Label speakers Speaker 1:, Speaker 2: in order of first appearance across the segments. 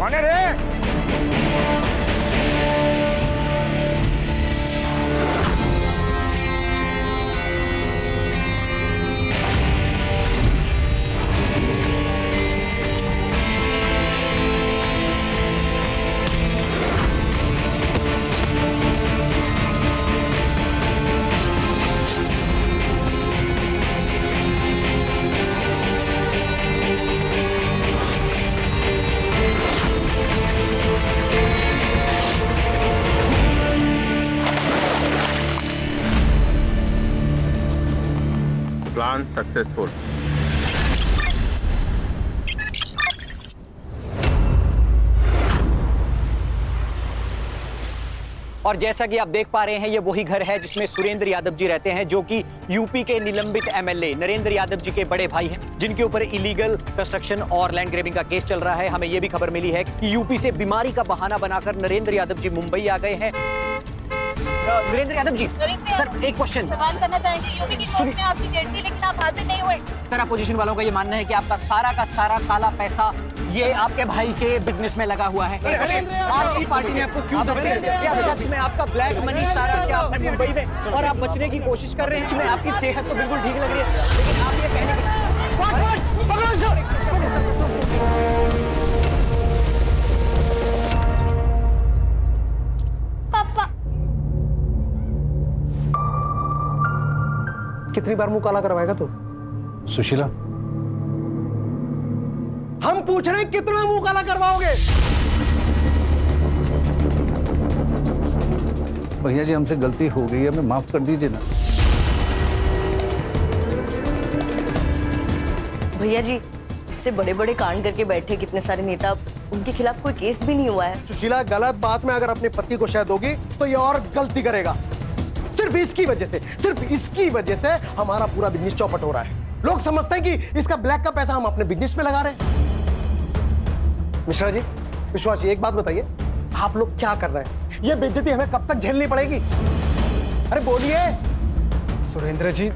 Speaker 1: कौन है रे?
Speaker 2: Plan successful.
Speaker 3: और जैसा कि आप देख पा रहे हैं, ये वही घर है जिसमें सुरेंद्र यादव जी रहते हैं, जो कि यूपी के निलंबित एमएलए नरेंद्र यादव जी के बड़े भाई हैं, जिनके ऊपर इलीगल कंस्ट्रक्शन और लैंड ग्रैबिंग का केस चल रहा है। हमें यह भी खबर मिली है कि यूपी से बीमारी का बहाना बनाकर नरेंद्र यादव जी मुंबई आ गए हैं। नरेंद्र यादव जी, सर एक क्वेश्चन
Speaker 4: सवाल करना चाहेंगे। यूपी की कोर्ट में आपकी डेट थी लेकिन आप हाजिर नहीं हुए।
Speaker 3: सर, अपोजिशन वालों का ये मानना है कि आपका सारा काला पैसा ये आपके भाई के बिजनेस में लगा हुआ है। आपकी पार्टी ने आपको क्यों दबेड़ दिया? क्या सच में आपका ब्लैक मनी सारा क्या आपने मुंबई में और आप बचने की कोशिश कर रहे हैं? इसमें आपकी सेहत तो बिल्कुल ठीक लग रही है, लेकिन आप ये कहने की
Speaker 5: कितनी बार मुंह काला करवाएगा तू?
Speaker 6: सुशीला,
Speaker 5: हम पूछ रहे हैं कितना मुंह काला करवाओगे?
Speaker 6: भैया जी हमसे गलती हो गई है, हमें माफ कर दीजिए ना।
Speaker 7: भैया जी, इससे बड़े बड़े कांड करके बैठे कितने सारे नेता, उनके खिलाफ कोई केस भी नहीं हुआ है।
Speaker 5: सुशीला, गलत बात में अगर अपने पति को शायद होगी तो ये और गलती करेगा। सिर्फ इसकी वजह से हमारा पूरा बिजनेस चौपट हो रहा है। लोग समझते हैं कि इसका ब्लैक का पैसा हम अपने बिजनेस में लगा रहे हैं। मिश्रा जी, विश्वास जी, एक बात बताइए, आप लोग क्या कर रहे हैं? ये बेइज्जती हमें कब तक झेलनी पड़ेगी? अरे बोलिए।
Speaker 8: सुरेंद्र जी,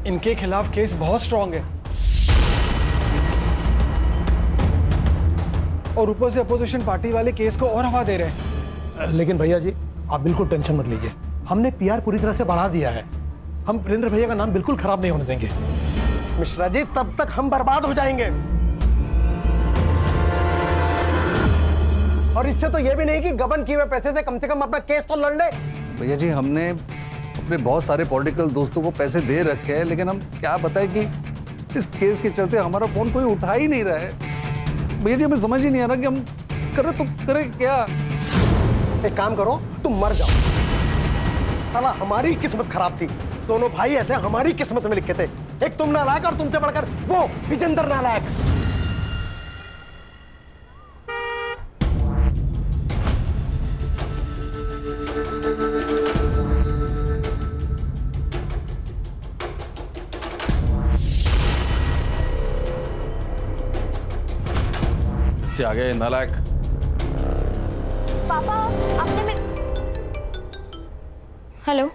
Speaker 8: इनके खिलाफ केस बहुत स्ट्रांग है और ऊपर से अपोजिशन पार्टी वाले केस को और हवा दे रहे हैं।
Speaker 9: लेकिन भैया जी, आप बिल्कुल टेंशन मत लीजिए, हमने पीआर पूरी तरह से बढ़ा दिया है। हम वीरेंद्र भैया का नाम बिल्कुल खराब नहीं होने देंगे।
Speaker 5: मिश्रा जी, तब तक हम बर्बाद हो जाएंगे। और इससे तो यह भी नहीं कि गबन किए हुए पैसे से कम अपना केस तो लड़ ले।
Speaker 6: भैया जी, हमने अपने बहुत सारे पॉलिटिकल दोस्तों को पैसे दे रखे हैं, लेकिन हम क्या बताएं कि इस केस के चलते हमारा फोन कोई उठा ही नहीं रहा है। भैया जी, हमें समझ ही नहीं आ रहा कि हम करें क्या।
Speaker 5: एक काम करो, तुम मर जाओ। साला हमारी किस्मत खराब थी, दोनों भाई ऐसे हमारी किस्मत में लिखे थे। एक तुम नालायक और तुमसे बढ़कर वो विजेंद्र नालायक।
Speaker 10: से आ गए नालायक।
Speaker 7: पापा, आपने हेलो,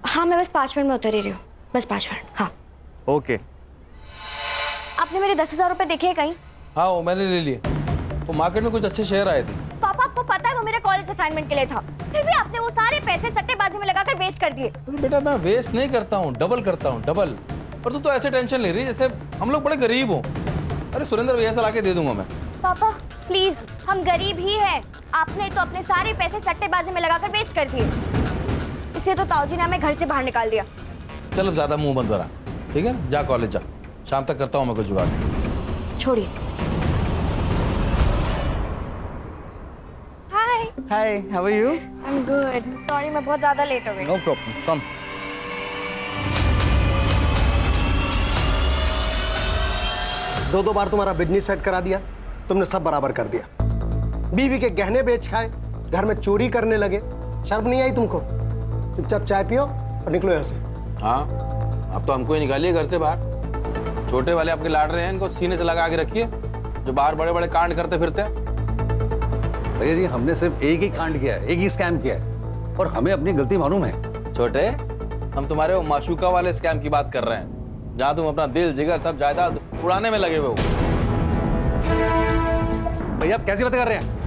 Speaker 7: हाँ मैं बस 5 मिनट में उतर ही रही हूँ, बस 5 मिनट। हाँ
Speaker 10: ओके।
Speaker 7: आपने मेरे 10,000 रुपए देखे हैं कहीं?
Speaker 10: हाँ, वो मैंने ले लिए। वो मार्केट में कुछ अच्छे शेयर आए थे।
Speaker 7: पापा, आपको पता है वो मेरे कॉलेज असाइनमेंट के लिए था, फिर भी आपने वो सारे पैसे सट्टेबाजी में लगाकर वेस्ट कर दिए।
Speaker 10: अरे बेटा, मैं वेस्ट नहीं करता हूँ, डबल करता हूँ, डबल। पर तू तो ऐसे टेंशन ले रही है जैसे हम लोग बड़े गरीब हो। अरे सुरेंद्र भैया से लाके दे दूंगा मैं।
Speaker 7: पापा प्लीज, हम गरीब ही हैं। आपने तो अपने सारे पैसे सट्टेबाजी में लगाकर वेस्ट कर दिए, इसे तो ताऊजी ने हमें घर से बाहर निकाल दिया।
Speaker 10: चल अब ज्यादा मुंह बंद करा, ठीक है? जा कॉलेज जा, शाम तक करता हूँ मैं कुछ जुगाड़।
Speaker 7: छोड़िए। Hi
Speaker 10: hi, how are you?
Speaker 7: I am good. Sorry, मैं बहुत ज्यादा लेट हो गई।
Speaker 10: No problem, come.
Speaker 5: दो बार तुम्हारा बिजनेस सेट करा दिया, तुमने सब बराबर कर दिया। बीवी के गहने बेच खाए, घर में चोरी करने लगे, शर्म नहीं आई तुमको? चुपचाप चाय पियो और निकलो यहाँ से।
Speaker 10: हाँ, अब तो हमको ही निकालिए घर से बाहर। छोटे वाले आपके लाड रहे हैं, इनको सीने से लगा के रखिए, जो बाहर बड़े बड़े कांड करते फिरते हैं।
Speaker 6: भैया जी, हमने सिर्फ एक ही कांड किया है, एक ही स्कैम किया है, और हमें अपनी गलती मालूम है।
Speaker 10: छोटे, हम तुम्हारे वो माशूका वाले स्कैम की बात कर रहे हैं, जहाँ तुम अपना दिल जिगर सब जायदाद उड़ाने में लगे हुए हो।
Speaker 6: भैया आप कैसी बातें कर रहे हैं?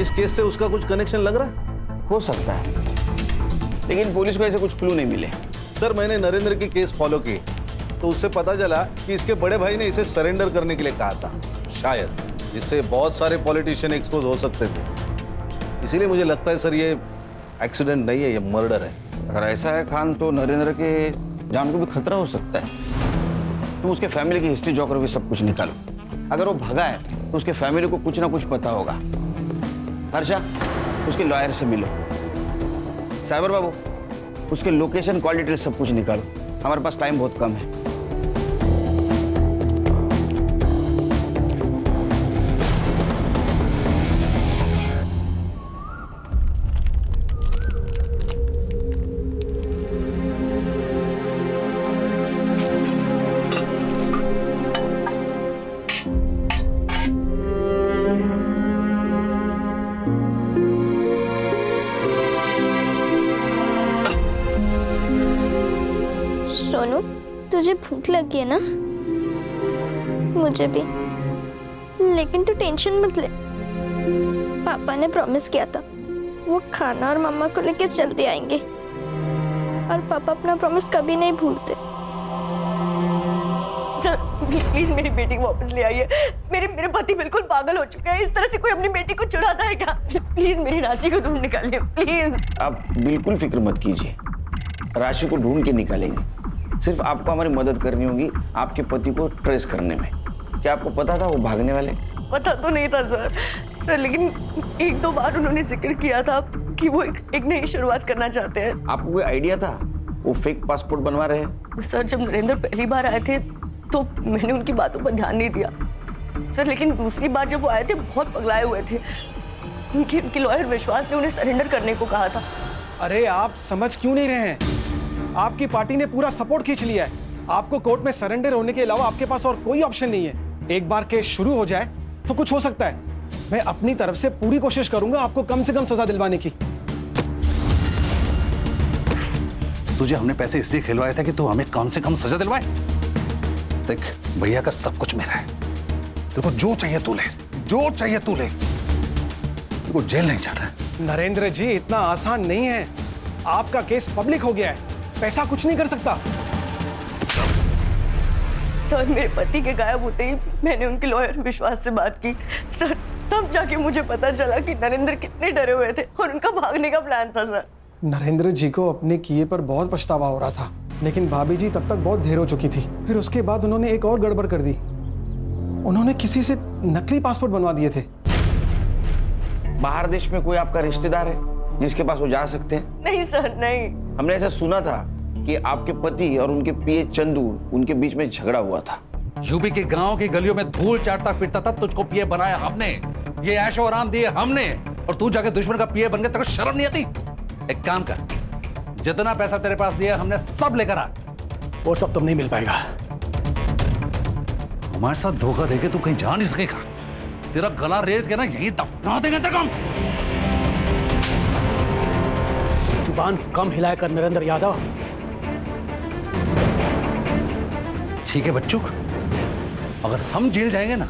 Speaker 11: इस केस से उसका कुछ कनेक्शन लग रहा है?
Speaker 12: हो सकता है, लेकिन पुलिस को ऐसे कुछ क्लू नहीं मिले।
Speaker 11: सर मैंने नरेंद्र की केस फॉलो की तो उससे पता चला कि इसके बड़े भाई ने इसे सरेंडर करने के लिए कहा था, शायद, जिससे बहुत सारे पॉलिटिशियन एक्सपोज हो सकते थे। इसीलिए मुझे लगता है सर ये एक्सीडेंट नहीं है, ये मर्डर है।
Speaker 12: अगर ऐसा है खान तो नरेंद्र के जान को भी खतरा हो सकता है। तुम उसके फैमिली की हिस्ट्री ज्योग्राफी सब कुछ निकालो। अगर वो भगा है तो उसके फैमिली को कुछ ना कुछ पता होगा। हर्षा, उसके लॉयर से मिलो। साइबर बाबू, उसके लोकेशन, कॉल डिटेल सब कुछ निकालो। हमारे पास टाइम बहुत कम है।
Speaker 13: सोनू, तुझे भूख लगी है ना? मुझे भी, लेकिन तू टेंशन मत ले। पापा ने प्रॉमिस किया था वो खाना और मम्मा को लेकर जल्दी आएंगे, और पापा अपना प्रॉमिस कभी नहीं भूलते।
Speaker 2: सर प्लीज मेरी बेटी को वापस ले आइए। मेरे पति बिल्कुल पागल हो चुके हैं। इस तरह से कोई अपनी बेटी को चुराता है क्या? प्लीज मेरी राशि को ढूंढ निकालिए प्लीज।
Speaker 12: आप बिल्कुल फिक्र मत कीजिए, राशि को ढूंढ के निकालेंगे। सिर्फ आपको हमारी मदद करनी होगी आपके पति को ट्रेस करने में। क्या आपको पता था वो भागने वाले?
Speaker 2: पता तो नहीं था सर, लेकिन एक दो बार उन्होंने जिक्र किया था कि वो एक नई शुरुआत करना चाहते हैं।
Speaker 12: आपको कोई आइडिया था वो फेक पासपोर्ट बनवा रहे हैं?
Speaker 2: सर जब नरेंद्र पहली बार आए थे तो मैंने उनकी बातों पर ध्यान नहीं दिया सर, लेकिन दूसरी बार जब वो आए थे बहुत पगलाए हुए थे। उनकी लॉयर विश्वास ने उन्हें सरेंडर करने को कहा था।
Speaker 8: अरे आप समझ क्यों नहीं रहे हैं? आपकी पार्टी ने पूरा सपोर्ट खींच लिया है। आपको कोर्ट में सरेंडर होने के अलावा आपके पास और कोई ऑप्शन नहीं है। एक बार केस शुरू हो जाए तो कुछ हो सकता है। मैं अपनी तरफ से पूरी कोशिश करूंगा आपको कम से कम सजा दिलवाने की।
Speaker 6: तुझे हमने पैसे इसलिए खिलवाए थे कि तू हमें कम से कम सजा दिलवाए। देख भैया का सब कुछ मेरा है, देखो जो चाहिए तू ले, जो चाहिए तू ले। देखो जेल नहीं जाना है।
Speaker 8: नरेंद्र जी इतना आसान नहीं है। आपका केस पब्लिक हो गया है, पैसा कुछ नहीं कर सकता।
Speaker 2: सर मेरे पति के गायब होते ही मैंने उनके लॉयर विश्वास से बात की सर, तब जाके मुझे पता चला कि नरेंद्र कितने डरे हुए थे और उनका भागने का प्लान था सर।
Speaker 8: नरेंद्र जी को अपने किए पर बहुत पछतावा हो रहा था, लेकिन भाभी जी तब तक बहुत देर हो चुकी थी। फिर उसके बाद उन्होंने एक और गड़बड़ कर दी। उन्होंने किसी से नकली पासपोर्ट बनवा दिए थे।
Speaker 12: बाहर देश में कोई आपका रिश्तेदार है जिसके पास वो जा सकते हैं?
Speaker 2: नहीं सर नहीं।
Speaker 12: हमने ऐसा सुना था कि आपके पति और उनके पीए चंदू, उनके बीच में झगड़ा हुआ था।
Speaker 6: यूपी के गांव की गलियों में धूल चाटता फिरता था, तुझको पीए बनाया हमने, ये ऐशो आराम दिए हमने, और तू जाके दुश्मन का पीए बन गया। तेरे को शर्म नहीं आती? एक काम कर, जितना पैसा तेरे पास दिया हमने सब लेकर आ।
Speaker 9: वो सब तो नहीं मिल पाएगा।
Speaker 6: हमारे साथ धोखा देके तू कहीं जा नहीं सकेगा। तेरा गला रेत के ना यहीं दफना देंगे तेरे को।
Speaker 9: जुबान कम हिलाया कर नरेंद्र यादव।
Speaker 6: ठीक है बच्चों, अगर हम जेल जाएंगे ना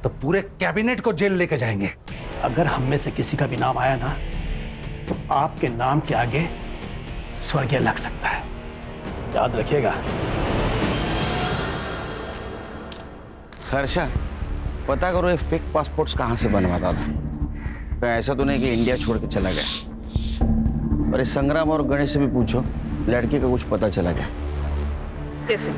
Speaker 6: तो पूरे कैबिनेट को जेल लेके जाएंगे।
Speaker 9: अगर हम में से किसी का भी नाम आया ना तो आपके नाम के आगे स्वर्गीय लग सकता है, याद रखिएगा।
Speaker 12: हर्षा, पता करो ये फेक पासपोर्ट्स कहां से बनवाता था। कहीं ऐसा तो नहीं कि इंडिया छोड़ के चला गया। और इस संग्राम और गणेश से भी पूछो, लड़की का कुछ पता चला गया?
Speaker 2: कैसे?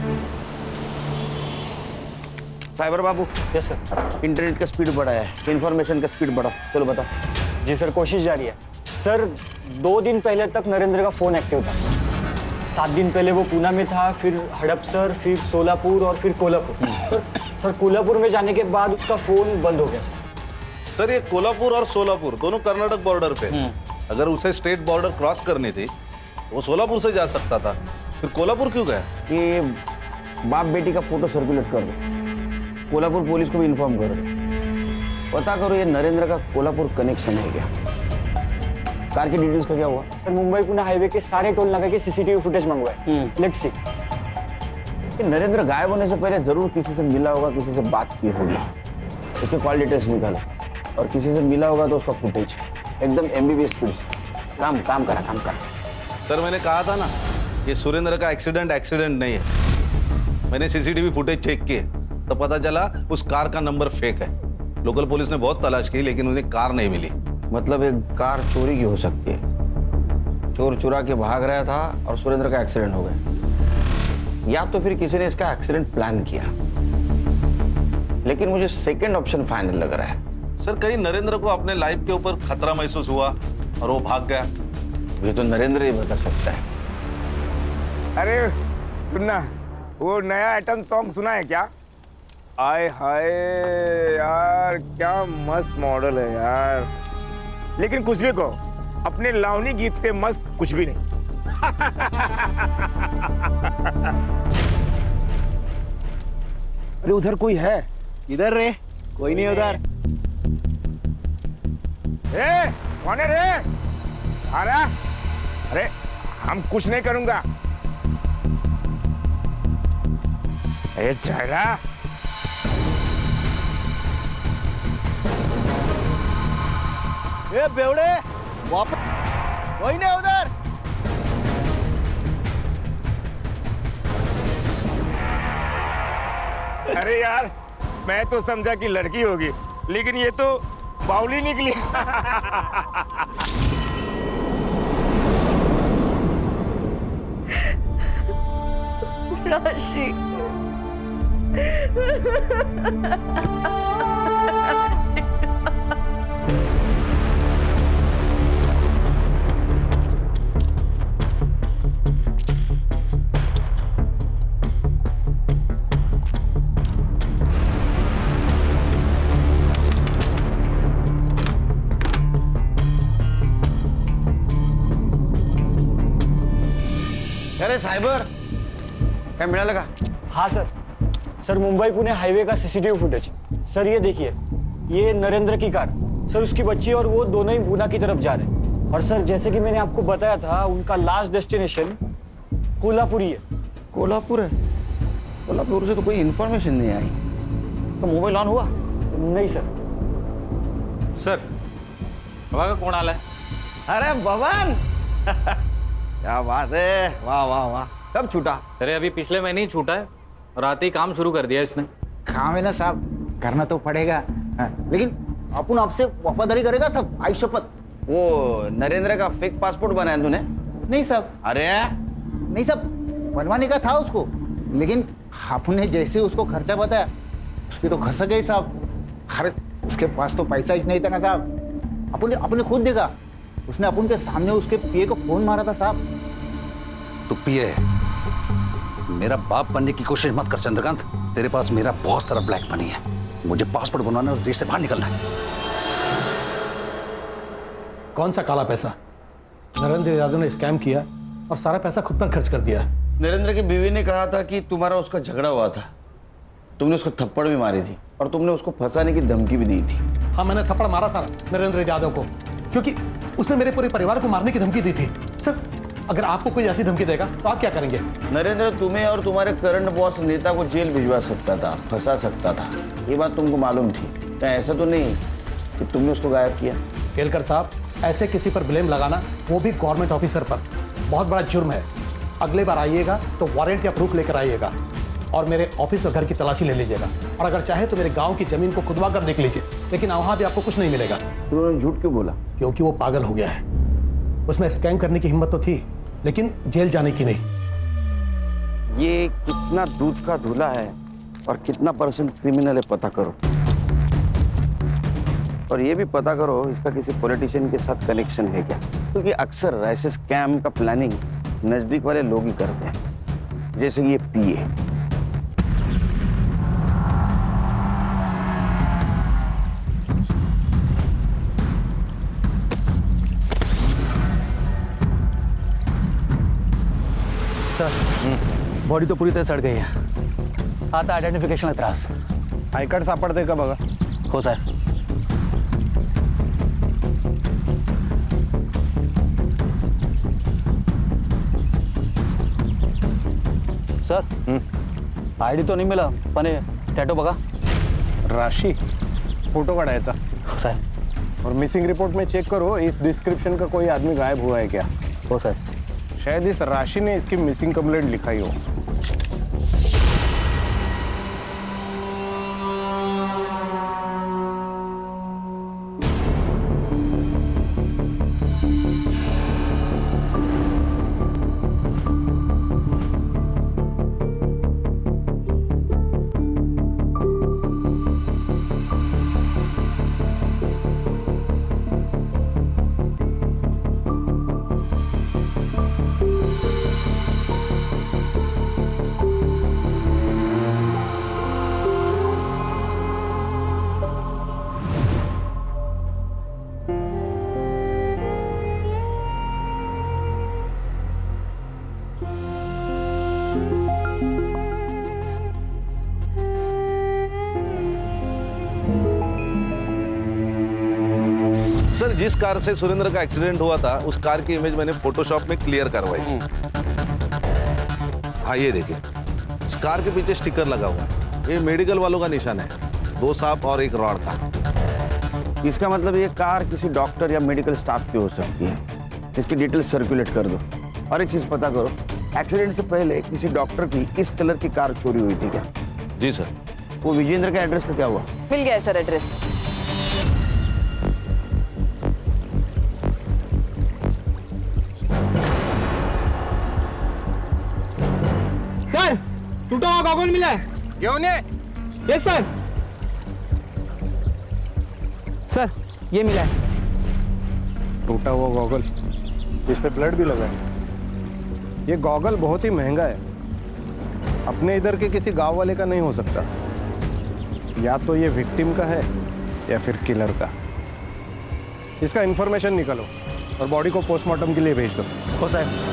Speaker 12: साइबर बाबू।
Speaker 14: Yes sir.
Speaker 12: इंटरनेट का स्पीड बढ़ाया है, इंफॉर्मेशन का स्पीड बढ़ा। चलो बताओ।
Speaker 14: जी सर, कोशिश जारी है सर। 2 दिन पहले तक नरेंद्र का फोन एक्टिव था। 7 दिन पहले वो पूना में था, फिर हड़पसर, फिर सोलापुर और फिर कोल्हापुर। सर कोल्हापुर में जाने के बाद उसका फोन बंद हो गया
Speaker 11: सर। ये कोल्हापुर और सोलापुर दोनों कर्नाटक बॉर्डर पे। अगर उसे स्टेट बॉर्डर क्रॉस करनी थी वो सोलापुर से जा सकता था, फिर कोल्हापुर क्यों गया?
Speaker 12: ये बाप बेटी का फोटो सर्कुलेट कर दो, कोल्हापुर पुलिस को भी इन्फॉर्म कर दो। पता करो ये नरेंद्र का कोल्हापुर कनेक्शन है क्या। कार की डिटेल्स का क्या हुआ?
Speaker 14: सर मुंबई पुणे हाईवे के सारे टोल नाके के सीसीटीवी फुटेज मंगवाए। Let's see.
Speaker 12: नरेंद्र गायब होने से पहले जरूर किसी से मिला होगा, किसी से बात की होगी। उसके कॉल डिटेल्स निकालो। और किसी से मिला होगा तो उसका फुटेज एकदम MBBS स्पीड से। काम करा।
Speaker 11: सर मैंने कहा था ना, ये सुरेंद्र का एक्सीडेंट नहीं है। मैंने CCTV फुटेज चेक किए तो पता चला उस कार का नंबर फेक है। लोकल पुलिस ने बहुत तलाश की लेकिन उन्हें कार नहीं मिली।
Speaker 12: मतलब एक कार चोरी की हो सकती है, चोर चुरा के भाग रहा था और सुरेंद्र का एक्सीडेंट हो गया, या तो फिर किसी ने इसका एक्सीडेंट प्लान किया। लेकिन मुझे सेकंड ऑप्शन फाइनल लग रहा है।
Speaker 11: सर कहीं नरेंद्र को अपने लाइफ के ऊपर खतरा महसूस हुआ और वो भाग गया।
Speaker 12: ये तो नरेंद्र ही बता सकता है।
Speaker 1: अरे सुनना, वो नया आइटम सॉन्ग सुना है क्या? आय हाय यार, क्या मस्त मॉडल है यार। लेकिन कुछ भी कहो, अपने लावनी गीत से मस्त कुछ भी नहीं। अरे उधर कोई है?
Speaker 3: इधर रे, कोई नहीं उधर।
Speaker 1: ए, कौन है रे? आ रहा? अरे हम कुछ नहीं करूंगा। ए चला।
Speaker 3: ए बेवड़े, वापस कोई नहीं उधर।
Speaker 1: अरे यार, मैं तो समझा कि लड़की होगी, लेकिन ये तो बाउली निकली।
Speaker 2: राशि।
Speaker 12: अरे साइबर क्या मिळालं का?
Speaker 14: हाँ सर मुंबई पुणे हाईवे का CCTV फुटेज। सर ये देखिए, ये नरेंद्र की कार, सर उसकी बच्ची और वो दोनों ही पूना की तरफ जा रहे हैं। और सर जैसे कि मैंने आपको बताया था, उनका लास्ट डेस्टिनेशन कोल्हापुर ही है।
Speaker 12: कोल्हापुर है? कोल्हापुर से तो कोई इन्फॉर्मेशन नहीं आई। तो मोबाइल ऑन हुआ?
Speaker 14: नहीं सर।
Speaker 10: सर बघा कोण आलाय?
Speaker 12: अरे बबन क्या बात है, वाह वाह वाह। कब छूटा?
Speaker 15: अरे अभी पिछले महीने ही छूटा है और आते ही काम शुरू कर दिया इसने।
Speaker 16: काम है ना साहब, करना तो पड़ेगा। लेकिन अपन आपसे वफादारी करेगा सब, आई शपथ।
Speaker 12: वो नरेंद्र का फेक पासपोर्ट बनाया तूने?
Speaker 16: नहीं साहब।
Speaker 12: अरे
Speaker 16: नहीं साहब, बनवाने का था उसको, लेकिन आपने जैसे उसको खर्चा बताया उसकी तो खस गई साहब। अरे उसके पास तो पैसा ही नहीं था ना साहब। अपने खुद देखा, उसने अपन के सामने उसके पीए को फोन मारा था साहब।
Speaker 6: तू पीए है, मेरा बाप बनने की कोशिश मत कर चंद्रकांत। तेरे पास मेरा बहुत सारा ब्लैक मनी है, मुझे पासपोर्ट बनवाना है, उस देश से बाहर निकलना है।
Speaker 9: कौन सा काला पैसा? नरेंद्र यादव ने स्कैम किया और सारा पैसा खुद पर खर्च कर दिया।
Speaker 12: नरेंद्र की बीवी ने कहा था कि तुम्हारा उसका झगड़ा हुआ था, तुमने उसको थप्पड़ भी मारी थी और तुमने उसको फंसाने की धमकी भी दी थी।
Speaker 9: हाँ, मैंने थप्पड़ मारा था नरेंद्र यादव को, क्योंकि उसने मेरे पूरे परिवार को मारने की धमकी दी थी। सर, अगर आपको कोई ऐसी धमकी देगा तो आप क्या करेंगे?
Speaker 12: नरेंद्र तुम्हें और तुम्हारे करंट बॉस नेता को जेल भिजवा सकता था, फंसा सकता था, ये बात तुमको मालूम थी। क्या ऐसा तो नहीं कि तुमने उसको गायब किया?
Speaker 9: केलकर साहब, ऐसे किसी पर ब्लेम लगाना, वो भी गवर्नमेंट ऑफिसर पर, बहुत बड़ा जुर्म है। अगले बार आइएगा तो वारंट या प्रूफ लेकर आइएगा और मेरे ऑफिस और घर की तलाशी ले लीजिएगा। और अगर चाहे तो मेरे गांव की जमीन को खुदवा कर देख लीजिए, लेकिन वहां भी आपको कुछ नहीं मिलेगा।
Speaker 12: तुमने झूठ क्यों बोला?
Speaker 9: क्योंकि वो पागल हो गया है। उसमें स्कैम करने की हिम्मत तो थी, लेकिन जेल जाने की नहीं।
Speaker 12: ये कितना दूध का धुला है और कितना परसेंट क्रिमिनल है पता करो, और ये भी पता करो इसका किसी पॉलिटिशियन के साथ कनेक्शन है क्या, क्योंकि अक्सर ऐसे स्कैम का प्लानिंग नजदीक वाले लोग ही करते हैं, जैसे ये पीए।
Speaker 15: सर, बॉडी तो पूरी तरह सड़ गई है, आता आइडेंटिफिकेशन का त्रास।
Speaker 1: आई कार्ड सापडते का बघा?
Speaker 15: हो सर। सर, आईडी तो नहीं मिला, पण टॅटो बघा।
Speaker 9: राशि?
Speaker 8: फोटो काढायचा
Speaker 14: साहब।
Speaker 8: और मिसिंग रिपोर्ट में चेक करो इस डिस्क्रिप्शन का कोई आदमी गायब हुआ है क्या।
Speaker 14: हो सर।
Speaker 8: शायद इस राशि ने इसकी मिसिंग कंप्लेंट लिखाई हो।
Speaker 11: सर, जिस कार से सुरेंद्र का एक्सीडेंट हुआ था उस कार की इमेज मैंने फोटोशॉप में क्लियर करवाई। हाँ, ये देखिए, इस कार के पीछे स्टिकर लगा हुआ है। ये मेडिकल वालों का निशान है, 2 सांप और 1 रॉड का।
Speaker 12: इसका मतलब ये कार किसी डॉक्टर या मेडिकल स्टाफ की हो सकती है। इसकी डिटेल्स सर्कुलेट कर दो। और एक चीज पता करो, एक्सीडेंट से पहले किसी डॉक्टर की इस कलर की कार चोरी हुई थी क्या?
Speaker 11: जी सर।
Speaker 12: वो विजेंद्र का एड्रेस का क्या हुआ?
Speaker 2: मिल गया सर एड्रेस।
Speaker 14: सर, टूटा हुआ गॉगल मिला है।
Speaker 8: क्यों ने?
Speaker 14: Yes sir. सर, ये मिला है।
Speaker 8: टूटा हुआ गॉगल, इस पे ब्लड भी लगा है। ये गॉगल बहुत ही महंगा है, अपने इधर के किसी गांव वाले का नहीं हो सकता। या तो ये विक्टिम का है या फिर किलर का। इसका इंफॉर्मेशन निकालो और बॉडी को पोस्टमार्टम के लिए भेज दो।
Speaker 14: हो साहब।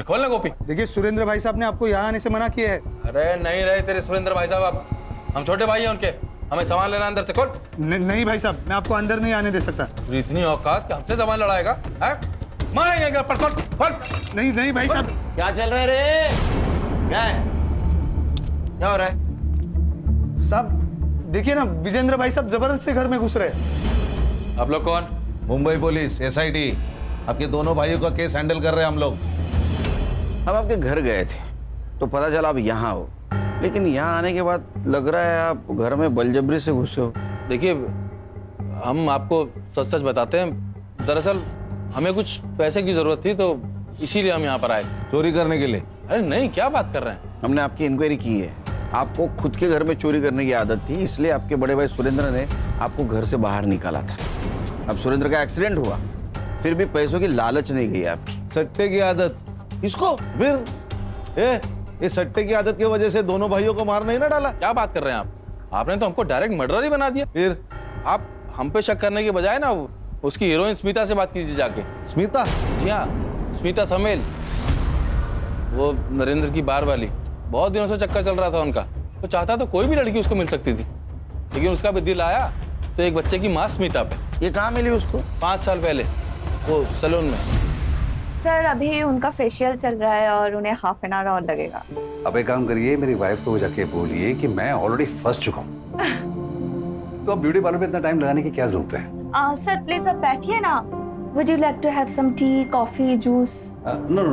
Speaker 10: खोलना गोपी।
Speaker 9: देखिए, सुरेंद्र भाई साहब ने आपको यहाँ आने से मना किया है।
Speaker 10: अरे नहीं रहे तेरे सुरेंद्र भाई साहब, अब हम छोटे भाई हैं उनके, हमें सामान लेना अंदर से। खोल।
Speaker 9: नहीं भाई साहब, मैं आपको अंदर नहीं आने दे सकता।
Speaker 10: इतनी औकात कि हमसे सामान लड़ाएगा? मारेंगे पर। खोल।
Speaker 9: नहीं भाई साहब।
Speaker 12: क्या चल रहा है रे? क्या हो रहा है?
Speaker 9: साहब देखिए ना, विजेंद्र भाई साहब जबरदस्ती घर में घुस रहे हैं।
Speaker 10: आप लोग कौन?
Speaker 11: Mumbai police, SIT। आपके दोनों भाइयों का केस हैंडल कर रहे हैं हम लोग।
Speaker 12: हम आपके घर गए थे तो पता चला आप यहाँ हो, लेकिन यहाँ आने के बाद लग रहा है आप घर में बलजबरी से घुसे हो।
Speaker 10: देखिए, हम आपको सच सच बताते हैं, दरअसल हमें कुछ पैसे की जरूरत थी तो इसीलिए हम यहाँ पर आए।
Speaker 11: चोरी करने के लिए?
Speaker 10: अरे नहीं, क्या बात कर रहे हैं।
Speaker 12: हमने आपकी इंक्वायरी की है। आपको खुद के घर में चोरी करने की आदत थी, इसलिए आपके बड़े भाई सुरेंद्र ने आपको घर से बाहर निकाला था। अब सुरेंद्र का एक्सीडेंट हुआ, फिर भी पैसों की लालच नहीं गई आपकी।
Speaker 11: सट्टे की आदत इसको फिर ये सट्टे की आदत की वजह से दोनों भाइयों को मार नहीं ना डाला?
Speaker 10: क्या बात कर रहे हैं आप? आपने तो हमको डायरेक्ट मर्डर ही बना दिया।
Speaker 11: फिर
Speaker 10: आप हम पे शक करने के बजाय ना उसकी हीरोइन स्मिता से बात कीजिए जाके।
Speaker 11: स्मिता?
Speaker 10: जी हाँ, स्मिता समेल, वो नरेंद्र की बार वाली। बहुत दिनों से चक्कर चल रहा था उनका। तो चाहता तो कोई भी लड़की उसको मिल सकती थी, लेकिन उसका भी दिल आया तो एक बच्चे की माँ स्मिता पे।
Speaker 12: ये कहाँ मिली उसको?
Speaker 10: 5 साल पहले, वो सैलून में।
Speaker 17: सर, अभी उनका फेशियल चल रहा है और उन्हें हाफ एन आवर और लगेगा।
Speaker 6: अब एक काम करिए, मेरी वाइफ को जाके बोलिए कि मैं ऑलरेडी फंस चुका हूँ। तो अब ब्यूटी पार्लर में इतना टाइम लगाने की क्या जरूरत है?
Speaker 17: सर प्लीज अब बैठिए ना। Would you like to have some tea, coffee, juice?
Speaker 6: No,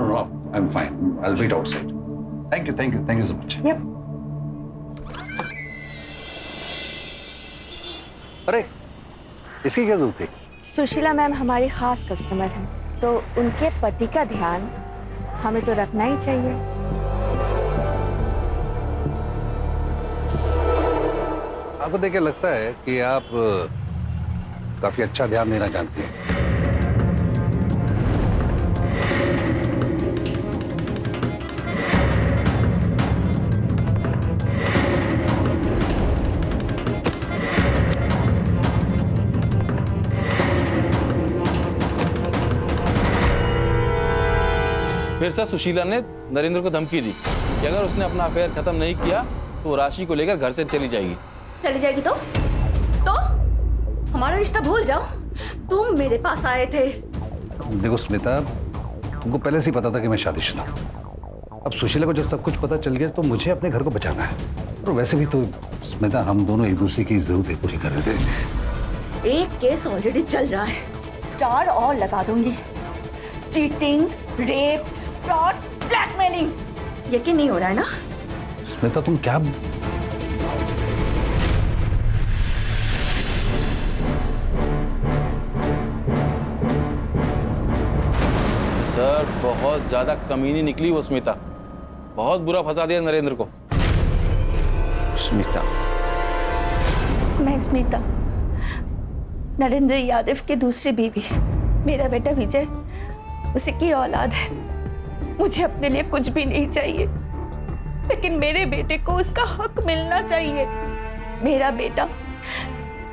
Speaker 6: I'm fine. I'll wait outside. Thank you so much.
Speaker 17: Yep.
Speaker 6: अरे, इसकी क्या जरूरत थी?
Speaker 17: सुशीला मैम हमारी खास कस्टमर हैं, तो उनके पति का ध्यान हमें तो रखना ही चाहिए।
Speaker 6: आपको देख के लगता है कि आप काफी अच्छा ध्यान देना जानती हैं।
Speaker 10: फिर से सुशीला ने नरेंद्र को धमकी दी कि अगर उसने अपना अफेयर खत्म नहीं किया तो वो राशि को लेकर घर से चली जाएगी।
Speaker 2: चली जाएगी तो हमारा रिश्ता भूल जाओ। तुम मेरे पास आए थे।
Speaker 6: देखो स्मिता, तुमको पहले से ही पता था कि मैं शादीशुदा हूं। अब सुशीला को जब सब कुछ पता चल गया तो मुझे अपने घर को बचाना है। और वैसे भी तो स्मिता, हम दोनों एक दूसरे की जरूरतें पूरी कर रहे थे।
Speaker 17: एक केस ऑलरेडी चल रहा है, 4 और लगा दूंगी। Cheating, rape, fraud, blackmailing. यकीन नहीं हो रहा है ना?
Speaker 6: स्मिता तुम क्या
Speaker 10: सर बहुत ज्यादा कमीनी निकली वो स्मिता, बहुत बुरा फंसा दिया नरेंद्र को।
Speaker 12: स्मिता?
Speaker 17: मैं स्मिता, नरेंद्र यादव की दूसरी बीवी। मेरा बेटा विजय उसी की औलाद है। मुझे अपने लिए कुछ भी नहीं चाहिए, लेकिन मेरे बेटे को उसका हक मिलना चाहिए। मेरा बेटा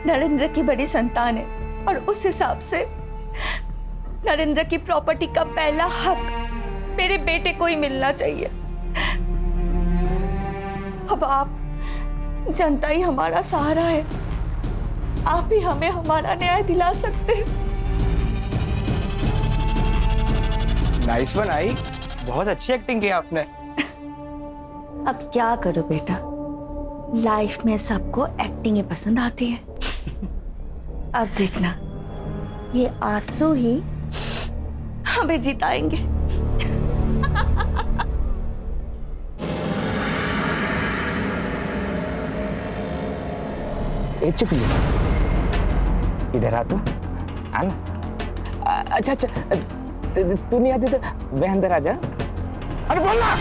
Speaker 17: नरेंद्र की बड़ी संतान है और उस हिसाब से नरेंद्र की प्रॉपर्टी का पहला हक मेरे बेटे को ही मिलना चाहिए। अब आप, जनता ही हमारा सहारा है, आप ही हमें हमारा न्याय दिला सकते हैं।
Speaker 1: नाइस वन आई, बहुत अच्छी एक्टिंग की आपने।
Speaker 17: अब क्या करो बेटा, लाइफ में सबको एक्टिंग पसंद आती है। अब देखना, ये आंसू ही हमें जिताएंगे।
Speaker 1: ए चुकली, इधर आ तू, आना। अच्छा तू नहीं आती तो वह अंदर आ जा। अरे बोलना।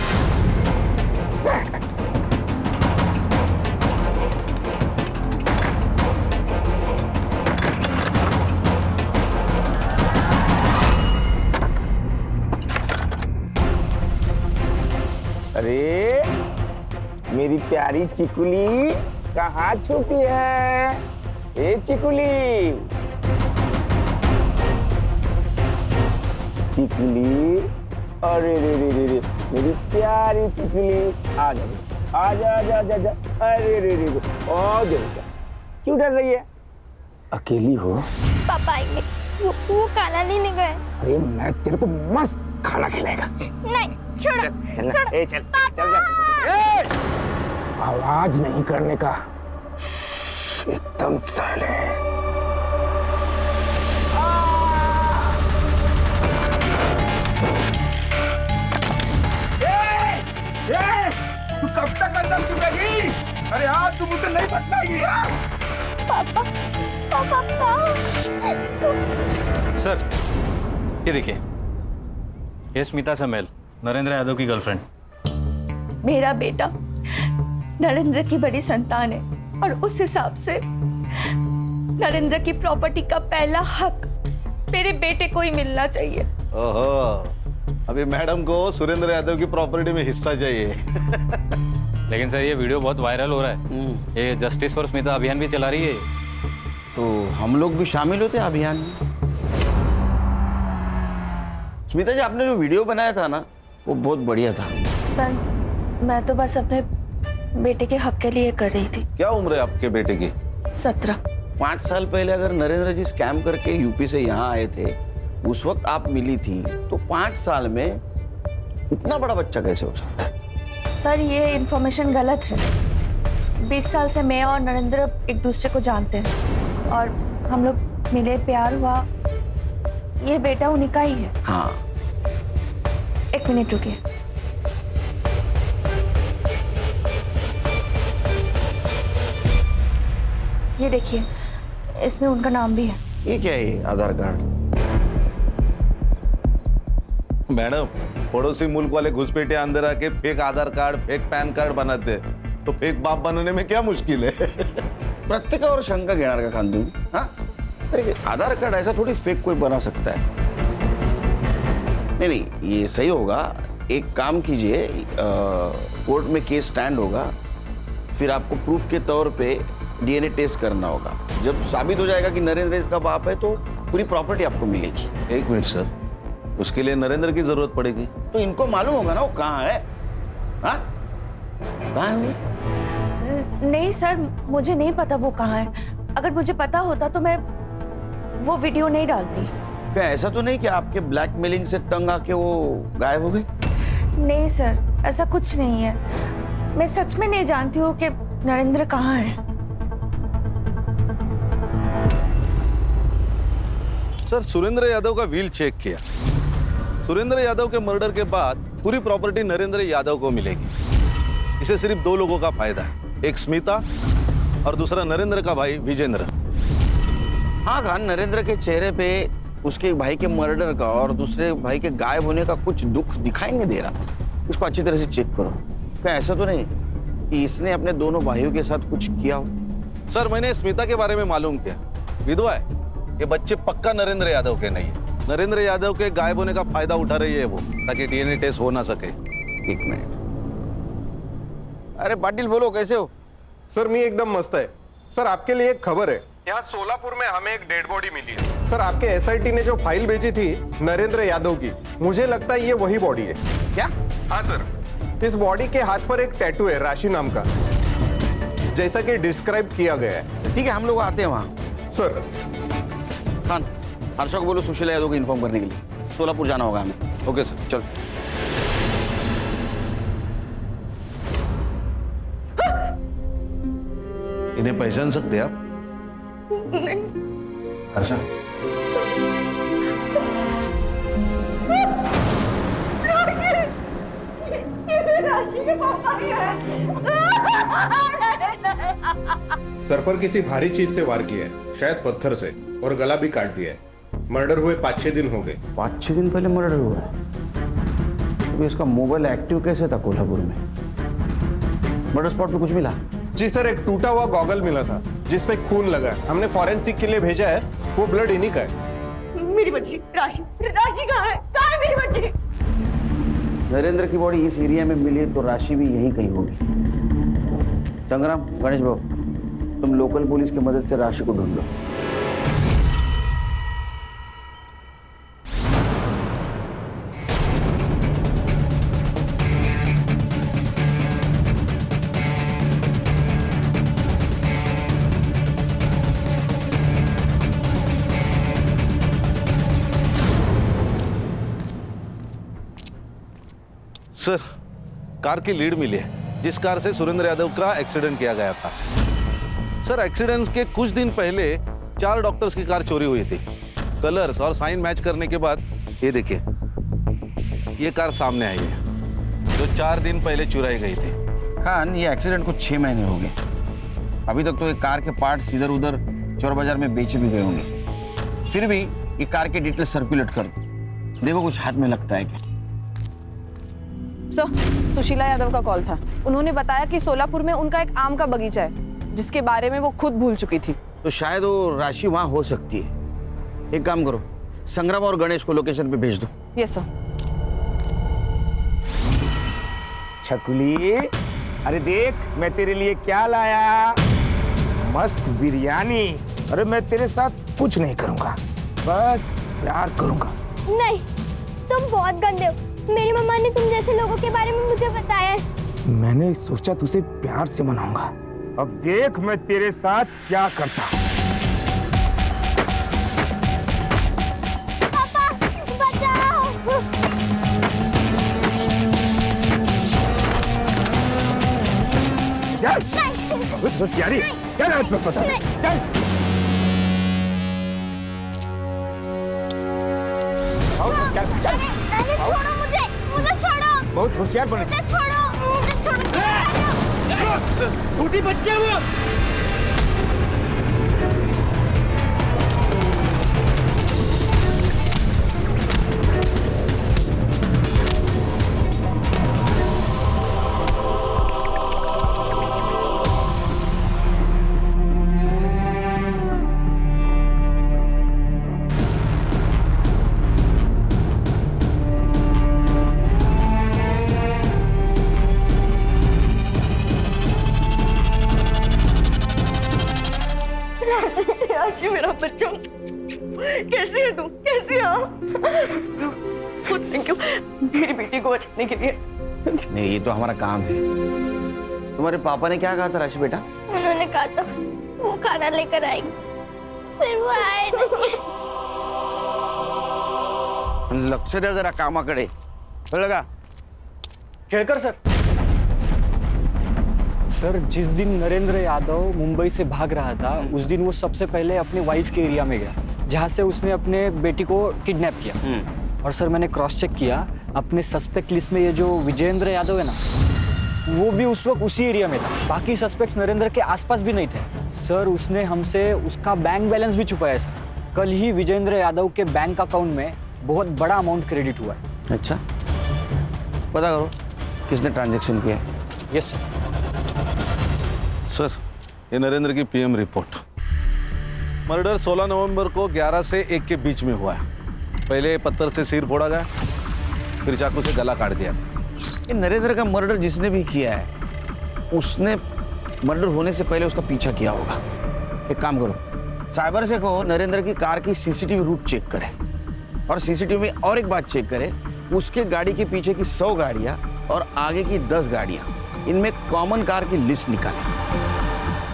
Speaker 1: अरे मेरी प्यारी चिकुली कहाँ छुपी है? ए चिकुली, चिकुली, अरे रे रे रे रे, मेरी प्यारी चिकुली, आ जा आ जा आ जा जा, अरे रे रे रे, आ जा। क्यों डर रही है? अकेली हो?
Speaker 13: पापा आएंगे, वो खाना लेने गए।
Speaker 1: अरे मैं तेरे को मस्त खाना खिलाएगा।
Speaker 13: नहीं, छोड़ो,
Speaker 1: चल, ए चल, चल जा। आवाज नहीं करने का, एकदम साइलेंट। तू कब तक अंदर छुपेगी? अरे हाँ, तू मुझसे नहीं बच पाएगी।
Speaker 13: पापा, पापा।
Speaker 15: सर ये देखिए, ये स्मिता समेल, नरेंद्र यादव की गर्लफ्रेंड।
Speaker 17: मेरा बेटा नरेंद्र की बड़ी संतान है और उस हिसाब से नरेंद्र की प्रॉपर्टी का पहला हक मेरे बेटे को ही मिलना चाहिए।
Speaker 11: ओहो, अभी मैडम को सुरेंद्र यादव की प्रॉपर्टी में हिस्सा चाहिए।
Speaker 15: लेकिन सर ये वीडियो बहुत वायरल हो रहा है, ये जस्टिस फॉर स्मिता अभियान भी चला रही है।
Speaker 12: तो हम लोग भी शामिल होते हैं अभियान में। स्मिता जी, आपने जो वीडियो बनाया था ना, वो बहुत बढ़िया था।
Speaker 17: सर मैं तो बस अपने बेटे के हक के लिए कर रही थी।
Speaker 11: क्या उम्र है आपके बेटे की?
Speaker 17: 17।
Speaker 12: 5 साल पहले अगर नरेंद्र जी स्कैम करके यूपी से यहाँ आए थे, उस वक्त आप मिली थी, तो 5 साल में इतना बड़ा बच्चा कैसे हो सकता है?
Speaker 17: सर ये इन्फॉर्मेशन गलत है। 20 साल से मैं और नरेंद्र एक दूसरे को जानते हैं और हम लोग मिले, प्यार हुआ। ये बेटा उन्हीं का ही है।
Speaker 12: हाँ।
Speaker 17: 1 मिनट रुकिए। ये देखिए, इसमें उनका नाम भी है।
Speaker 12: ये क्या है? आधार कार्ड?
Speaker 11: मैडम, पड़ोसी मुल्क वाले घुसपैठे अंदर आके फेक आधार कार्ड, फेक पैन कार्ड बनाते हैं, तो फेक बाप बनने में क्या मुश्किल है?
Speaker 12: प्रत्येकावर शंका घेणार का खान तुम्ही? हाँ? अरे आधार कार्ड ऐसा थोड़ी फेक कोई बना सकता है। नहीं, ये सही होगा। एक काम कीजिए, कोर्ट में केस स्टैंड होगा, फिर आपको प्रूफ के तौर पे डीएनए टेस्ट करना होगा। जब साबित हो जाएगा कि नरेंद्र इसका बाप है, तो पूरी प्रॉपर्टी आपको मिलेगी।
Speaker 11: 1 मिनट सर, उसके लिए नरेंद्र की जरूरत पड़ेगी।
Speaker 12: तो इनको मालूम होगा ना वो कहाँ है। हाँ? कहाँ है वो?
Speaker 17: नहीं सर, मुझे नहीं पता वो कहाँ है। अगर मुझे पता होता तो मैं वो वीडियो नहीं डालती।
Speaker 12: क्या ऐसा तो नहीं कि आपके ब्लैकमेलिंग से तंग आके वो गायब हो गई?
Speaker 17: नहीं सर, ऐसा कुछ नहीं है। मैं सच में नहीं जानती हूँ कि नरेंद्र कहाँ है।
Speaker 11: सर, सुरेंद्र यादव का व्हील चेक किया। सुरेंद्र यादव के मर्डर के बाद पूरी प्रॉपर्टी नरेंद्र यादव को मिलेगी। इसे सिर्फ 2 लोगों का फायदा है, एक स्मिता और दूसरा नरेंद्र का भाई विजेंद्र।
Speaker 12: हाँ खान, नरेंद्र के चेहरे पे उसके भाई के मर्डर का और दूसरे भाई के गायब होने का कुछ दुख दिखाई नहीं दे रहा। इसको अच्छी तरह से चेक करो, क्या ऐसा तो नहीं कि इसने अपने दोनों भाइयों के साथ कुछ किया हो?
Speaker 11: सर, मैंने स्मिता के बारे में मालूम किया, विधवा है। ये बच्चे पक्का नरेंद्र यादव के नहीं है। नरेंद्र यादव के गायब होने का फायदा उठा रही है वो, ताकि डीएनए टेस्ट हो ना सके।
Speaker 12: 1 मिनट। अरे पाटिल बोलो, कैसे हो?
Speaker 18: सर, मी एकदम मस्त है। सर, आपके लिए एक खबर है। यहाँ सोलापुर में हमें एक डेड बॉडी मिली है। सर, आपके एसआईटी ने जो फाइल भेजी थी नरेंद्र यादव की, मुझे लगता है ये वही बॉडी है।
Speaker 12: क्या?
Speaker 18: हाँ सर, इस बॉडी के हाथ पर एक टैटू है राशि नाम का, जैसा कि डिस्क्राइब किया गया है।
Speaker 12: ठीक है, हम लोग आते हैं वहाँ।
Speaker 18: सर,
Speaker 12: खान, हर्षा को बोलो सुशीला यादव को इन्फॉर्म करने के लिए। सोलापुर जाना होगा हमें।
Speaker 11: ओके सर,
Speaker 12: चल।
Speaker 11: इन्हें पहचान सकते हैं आप?
Speaker 2: नहीं।
Speaker 11: हर्षा,
Speaker 18: सर पर किसी भारी चीज से वार किया है, शायद पत्थर से, और गला भी काट दिया है। मर्डर हुए 5-6 दिन हो गए।
Speaker 12: 5-6 दिन पहले मर्डर हुआ है? तो इसका मोबाइल एक्टिव कैसे था कोल्हापुर में? मर्डर स्पॉट पे कुछ मिला?
Speaker 18: जी सर, एक टूटा हुआ गॉगल मिला था जिसपे खून लगा है। हमने फॉरेंसिक के लिए भेजा है, वो ब्लड इन्हीं का है।
Speaker 2: मेरी बच्ची राशि, राशि कहाँ है? कहाँ है मेरी बच्ची?
Speaker 12: नरेंद्र की बॉडी इस एरिया में मिली तो राशि भी यहीं कहीं होगी। संग्राम, गणेश बाबू, तुम लोकल पुलिस की मदद से राशि को ढूंढ लो।
Speaker 11: सर, कार की लीड मिली है, जिस कार से सुरेंद्र यादव का एक्सीडेंट किया गया था। सर, एक्सीडेंट के कुछ दिन पहले 4 डॉक्टर्स की कार चोरी हुई थी। कलर्स और साइन मैच करने के बाद ये देखिए, ये कार सामने आई है जो 4 दिन पहले चुराई गई थी।
Speaker 12: खान, ये एक्सीडेंट को 6 महीने हो गए। अभी तक तो ये कार के पार्ट्स इधर उधर चोर बाजार में बेचे भी गए होंगे। फिर भी ये कार के डिटेल सर्कुलेट कर देखो, कुछ हाथ में लगता है क्या?
Speaker 19: सर, सुशीला यादव का कॉल था। उन्होंने बताया कि सोलापुर में उनका एक आम का बगीचा है, जिसके बारे में वो खुद भूल चुकी थी।
Speaker 12: तो शायद वो राशि वहां हो सकती है। एक काम करो, संग्राम और गणेश को लोकेशन पे भेज दो।
Speaker 19: Yes sir.
Speaker 1: छकुली, अरे देख मैं तेरे लिए क्या लाया, मस्त बिरयानी। अरे मैं तेरे साथ कुछ नहीं करूंगा, बस प्यार करूंगा।
Speaker 13: नहीं, तुम बहुत गंदे हो। मेरी मम्मा ने तुम जैसे लोगों के बारे में मुझे बताया है।
Speaker 1: मैंने सोचा तुझे प्यार से मनाऊंगा। अब देख मैं तेरे साथ क्या करता।
Speaker 13: पापा, बचाओ।
Speaker 1: चल, बस यारी, चल आज मैं पता, चल। चल,
Speaker 13: छोड़ो मुझे, मुझे छोड़ो।
Speaker 1: बहुत होशियार बने।
Speaker 13: मुझे छोड़ो, मुझे छोड़ो।
Speaker 1: छोटी बच्चे वो।
Speaker 2: राशि, मेरा बच्चा, कैसी है तू? कैसी है? थैंक यू मेरी बेटी को बचाने के लिए।
Speaker 12: नहीं, ये तो हमारा काम है। तुम्हारे पापा ने क्या कहा था राशि बेटा?
Speaker 13: उन्होंने कहा था वो खाना लेकर आएंगे, फिर वो आए नहीं।
Speaker 12: लक्ष द्या जरा कामाकडे, कळलं का?
Speaker 14: केड़कर सर। सर जिस दिन नरेंद्र यादव मुंबई से भाग रहा था उस दिन वो सबसे पहले अपने वाइफ के एरिया में गया जहां से उसने अपने बेटी को किडनैप किया। और सर मैंने क्रॉस चेक किया, अपने सस्पेक्ट लिस्ट में ये जो विजेंद्र यादव है ना, वो भी उस वक्त उसी एरिया में था। बाकी सस्पेक्ट्स नरेंद्र के आसपास भी नहीं थे। सर उसने हमसे उसका बैंक बैलेंस भी छुपाया सर। कल ही विजेंद्र यादव के बैंक अकाउंट में बहुत बड़ा अमाउंट क्रेडिट हुआ है।
Speaker 12: अच्छा, पता करो किसने ट्रांजैक्शन किया।
Speaker 14: Yes sir.
Speaker 11: सर, ये नरेंद्र की पीएम रिपोर्ट। मर्डर 16 नवंबर को 11 से 1 के बीच में हुआ है। पहले पत्थर से सिर फोड़ा गया, फिर चाकू से गला काट दिया।
Speaker 12: ये नरेंद्र का मर्डर जिसने भी किया है उसने मर्डर होने से पहले उसका पीछा किया होगा। एक काम करो, साइबर से कहो नरेंद्र की कार की सीसीटीवी रूट चेक करे और सीसीटीवी में और एक बात चेक करे, उसके गाड़ी के पीछे की 100 गाड़ियां और आगे की 10 गाड़ियां, इनमें कॉमन कार की लिस्ट निकाले।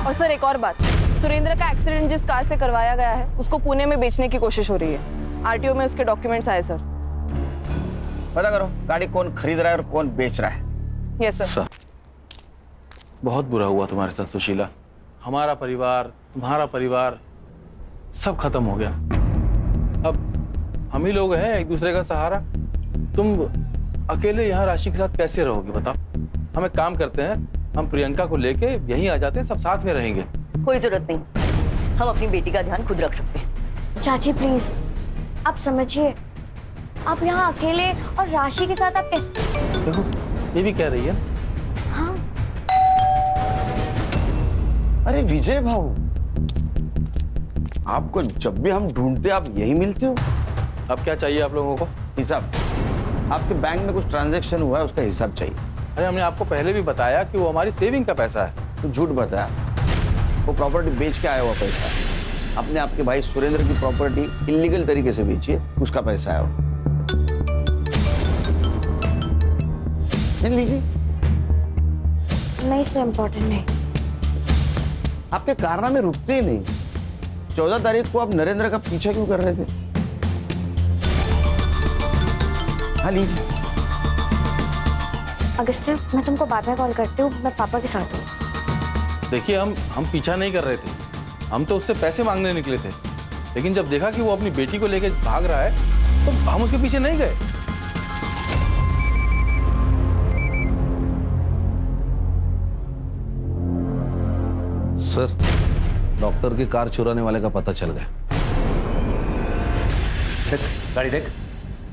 Speaker 19: और सर एक और बात, सुरेंद्र का एक्सीडेंट जिस कार से करवाया गया है उसको पुणे में बेचने की कोशिश हो रही है। आरटीओ में उसके डॉक्यूमेंट्स आए सर।
Speaker 12: पता करो गाड़ी कौन खरीद रहा है और कौन बेच रहा है।
Speaker 19: Yes sir.
Speaker 10: बहुत बुरा हुआ तुम्हारे साथ सुशीला। हमारा परिवार, तुम्हारा परिवार सब खत्म हो गया। अब हम ही लोग हैं एक दूसरे का सहारा। तुम अकेले यहाँ राशि के साथ कैसे रहोगे बताओ? हम एक काम करते हैं, हम प्रियंका को लेके यहीं आ जाते हैं, सब साथ में रहेंगे।
Speaker 2: कोई जरूरत नहीं, हम अपनी बेटी का ध्यान खुद रख सकते हैं।
Speaker 7: चाची प्लीज आप समझिए, आप यहाँ अकेले और राशि के साथ आप कैसे?
Speaker 10: देखो ये भी कह रही है।
Speaker 7: हाँ।
Speaker 12: अरे विजय भाऊ, आपको जब भी हम ढूंढते आप यही मिलते हो।
Speaker 10: अब क्या चाहिए आप लोगों को?
Speaker 12: हिसाब। आपके बैंक में कुछ ट्रांजैक्शन हुआ है, उसका हिसाब चाहिए।
Speaker 10: अरे हमने आपको पहले भी बताया कि वो हमारी सेविंग का पैसा है।
Speaker 12: तो झूठ बताया, वो प्रॉपर्टी बेच के आया हुआ पैसा है। आपने आपके भाई सुरेंद्र की प्रॉपर्टी इलीगल तरीके से बेची है, उसका पैसा है वो। लीजिए।
Speaker 7: नहीं सर, इम्पोर्टेंट नहीं।
Speaker 12: आपके कारनामे रुकते ही नहीं। 14 तारीख को आप नरेंद्र का पीछा क्यों कर रहे थे? हाँ लीजिए।
Speaker 7: अगस्त्य, मैं तुमको बाद में कॉल करती हूँ, मैं पापा के साथ हूँ।
Speaker 10: देखिए हम पीछा नहीं कर रहे थे, हम तो उससे पैसे मांगने निकले थे। लेकिन जब देखा कि वो अपनी बेटी को लेकर भाग रहा है तो हम उसके पीछे नहीं गए।
Speaker 11: सर, डॉक्टर की कार चुराने वाले का पता चल गया।
Speaker 15: देख गाड़ी देख,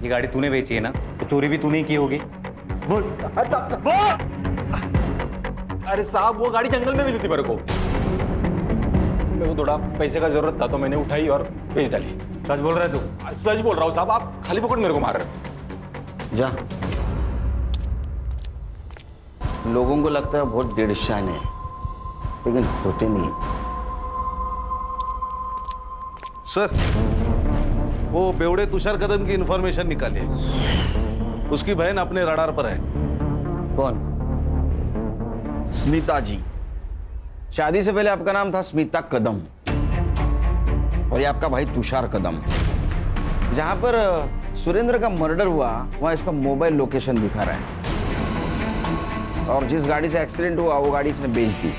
Speaker 15: ये गाड़ी तूने बेची है ना, तो चोरी भी तूने ही की होगी। बोल।
Speaker 14: अरे साहब वो गाड़ी जंगल में मिली थी मेरे को। मेरे को थोड़ा पैसे का जरूरत था तो मैंने उठाई और बेच डाली।
Speaker 15: सच बोल रहा है तू?
Speaker 14: सच बोल रहा हूँ साहब, आप खाली पकड़ मेरे को मार रहे हो।
Speaker 12: जा। लोगों को लगता है बहुत डेढ़शान है, लेकिन होते नहीं।
Speaker 11: सर, वो बेवड़े तुषार कदम की इंफॉर्मेशन निकालिए। उसकी बहन अपने रडार पर है।
Speaker 12: कौन? स्मिता जी। शादी से पहले आपका नाम था स्मिता कदम और ये आपका भाई तुषार कदम। जहां पर सुरेंद्र का मर्डर हुआ वहां इसका मोबाइल लोकेशन दिखा रहा है और जिस गाड़ी से एक्सीडेंट हुआ वो गाड़ी इसने बेच दी।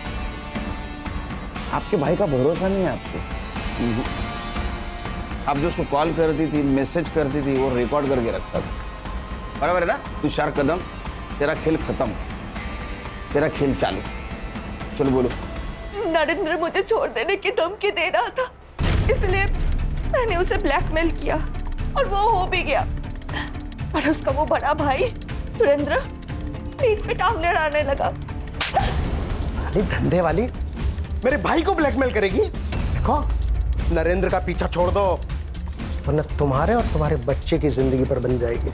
Speaker 12: आपके भाई का भरोसा नहीं है आप पे। आप जो उसको कॉल करती थी, मैसेज करती थी, वो रिकॉर्ड करके रखता था। बराबर है ना? तुषार कदम, तेरा खेल खत्म, तेरा खेल चालू। चलो बोलो।
Speaker 2: नरेंद्र मुझे छोड़ देने की धमकी दे रहा था, इसलिए मैंने उसे ब्लैकमेल किया और वो हो भी गया। पर उसका वो बड़ा भाई सुरेंद्र बीच में टांगने आने लगा।
Speaker 5: साली धंधे वाली मेरे भाई को ब्लैकमेल करेगी। देखो, नरेंद्र का पीछा छोड़ दो वरना तुम्हारे और तुम्हारे बच्चे की जिंदगी पर बन जाएगी।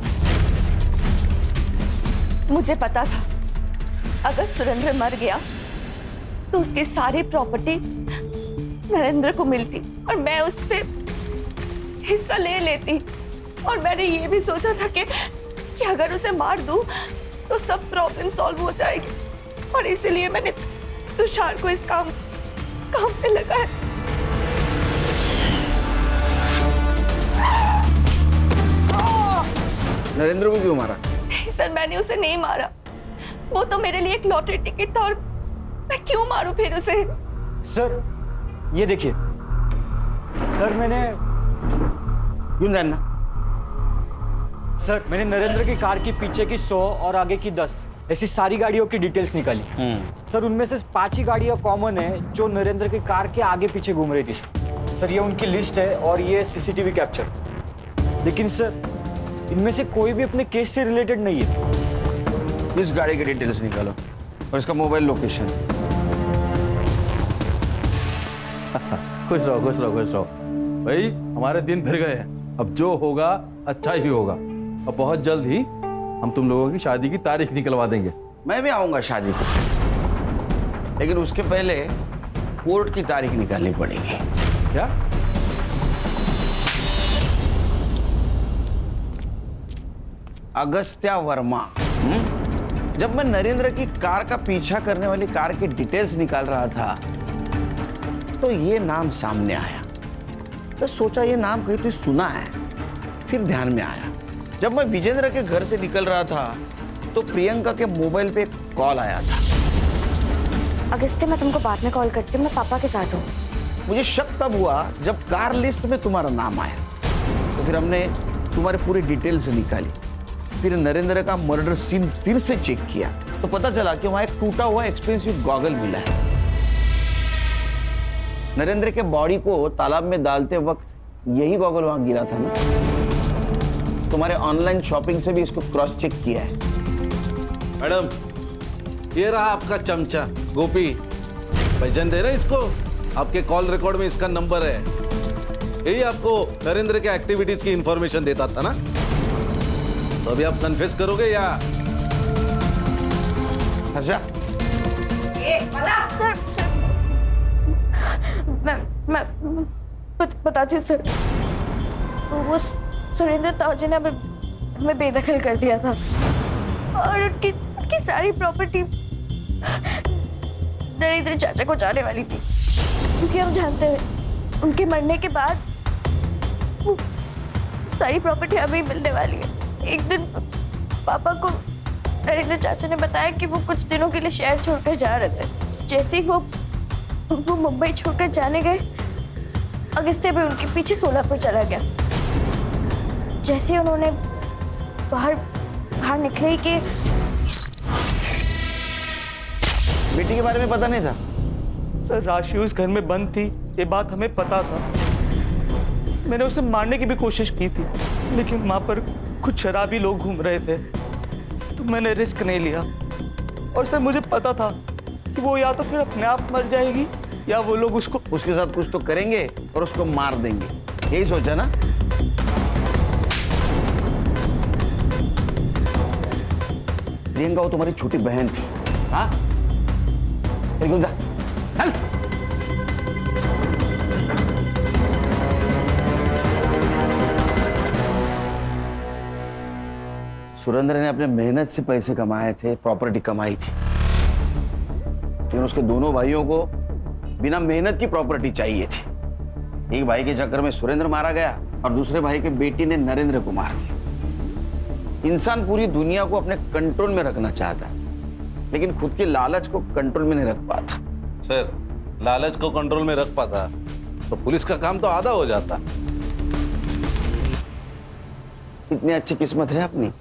Speaker 2: मुझे पता था अगर सुरेंद्र मर गया तो उसकी सारी प्रॉपर्टी नरेंद्र को मिलती और मैं उससे हिस्सा ले लेती। और मैंने ये भी सोचा था कि अगर उसे मार दूं तो सब प्रॉब्लम सॉल्व हो जाएगी और इसीलिए मैंने तुषार को इस काम पे लगाया।
Speaker 12: नरेंद्र को क्यों मारा?
Speaker 2: नहीं सर, मैंने उसे नहीं मारा। वो तो मेरे लिए एक लॉटरी टिकट था और मैं क्यों मारूं फिर उसे?
Speaker 14: सर ये देखिए सर, मैंने
Speaker 12: क्यों जानना?
Speaker 14: सर मैंने नरेंद्र की कार की पीछे की 100 और आगे की 10 ऐसी सारी गाड़ियों की डिटेल्स निकाली। सर उनमें से 5 ही गाड़ियां कॉमन है जो नरेंद्र की कार के आगे पीछे घूम रही थी। सर ये उनकी लिस्ट है और ये सीसीटीवी कैप्चर। लेकिन सर इनमें से कोई भी अपने केस से रिलेटेड नहीं है।
Speaker 12: इस गाड़ी की डिटेल्स निकालो और इसका मोबाइल लोकेशन।
Speaker 6: खुश रहो खुश रहो खुश रहो भाई, हमारे दिन फिर गए हैं। अब जो होगा अच्छा ही होगा। अब बहुत जल्द ही हम तुम लोगों की शादी की तारीख निकलवा देंगे।
Speaker 12: मैं भी आऊंगा शादी को, लेकिन उसके पहले कोर्ट की तारीख निकालनी पड़ेगी।
Speaker 6: क्या?
Speaker 12: अगस्त्या वर्मा। जब मैं नरेंद्र की कार का पीछा करने वाली कार की डिटेल्स निकाल रहा था तो ये नाम सामने आया। तो सोचा ये नाम कहीं तो सुना है। फिर ध्यान में आया, जब मैं विजेंद्र के घर से निकल रहा था तो प्रियंका के मोबाइल पे एक कॉल आया था।
Speaker 7: अगस्त्य मैं तुमको बाद में कॉल करती हूँ, मैं पापा के साथ हूँ।
Speaker 12: मुझे शक तब हुआ जब कार लिस्ट में तुम्हारा नाम आया। तो फिर हमने तुम्हारी पूरी डिटेल्स निकाली। फिर नरेंद्र का मर्डर सीन फिर से चेक किया तो पता चला कि वहां एक टूटा हुआ एक्सपेंसिव गॉगल मिला है। नरेंद्र के बॉडी को तालाब में डालते वक्त यही गॉगल वहां गिरा था ना। तुम्हारे ऑनलाइन शॉपिंग से भी इसको क्रॉस चेक किया है।
Speaker 11: मैडम ये रहा आपका चमचा गोपी, पहचान दे रहे इसको? आपके कॉल रिकॉर्ड में इसका नंबर है। यही आपको नरेंद्र के एक्टिविटीज की इंफॉर्मेशन देता था ना। तो अभी आप कन्फेस करोगे या?
Speaker 12: अच्छा
Speaker 7: सर मैं बताती हूँ सर। वो सुरेंद्र ताऊजी ने हमें बेदखल कर दिया था और उनकी सारी प्रॉपर्टी नरेंद्र चाचा को जाने वाली थी, क्योंकि हम जानते हैं उनके मरने के बाद वो सारी प्रॉपर्टी हमें मिलने वाली है। एक दिन पापा को नरेंद्र चाचा ने बताया कि वो कुछ दिनों के लिए शहर छोड़कर जा रहे थे। जैसे ही वो मुंबई छोड़कर जाने गए, अगस्त्य भी उनके पीछे सोलापुर चला गया। जैसे ही उन्होंने बाहर निकले ही कि
Speaker 12: बेटी के बारे में पता नहीं था।
Speaker 14: सर राशि उस घर में बंद थी, ये बात हमें पता था। मैंने उसे मारने की भी कोशिश की थी, लेकिन वहां पर कुछ शराबी लोग घूम रहे थे तो मैंने रिस्क नहीं लिया। और सर मुझे पता था कि वो या तो फिर अपने आप मर जाएगी या वो लोग उसके
Speaker 12: साथ कुछ तो करेंगे और उसको मार देंगे। यही सोचा ना? प्रियंका वो तुम्हारी छोटी बहन थी। हाँ चल। सुरेंद्र ने अपने मेहनत से पैसे कमाए थे, प्रॉपर्टी कमाई थी, लेकिन उसके दोनों भाइयों को बिना मेहनत की प्रॉपर्टी चाहिए थी। एक भाई के चक्कर में सुरेंद्र मारा गया और दूसरे भाई के बेटी ने नरेंद्र को मार दिया। इंसान पूरी दुनिया को अपने कंट्रोल में रखना चाहता है, लेकिन खुद के लालच को कंट्रोल में नहीं रख पाता।
Speaker 11: सर लालच को कंट्रोल में रख पाता तो पुलिस का काम तो आधा हो जाता।
Speaker 12: इतनी अच्छी किस्मत है अपनी।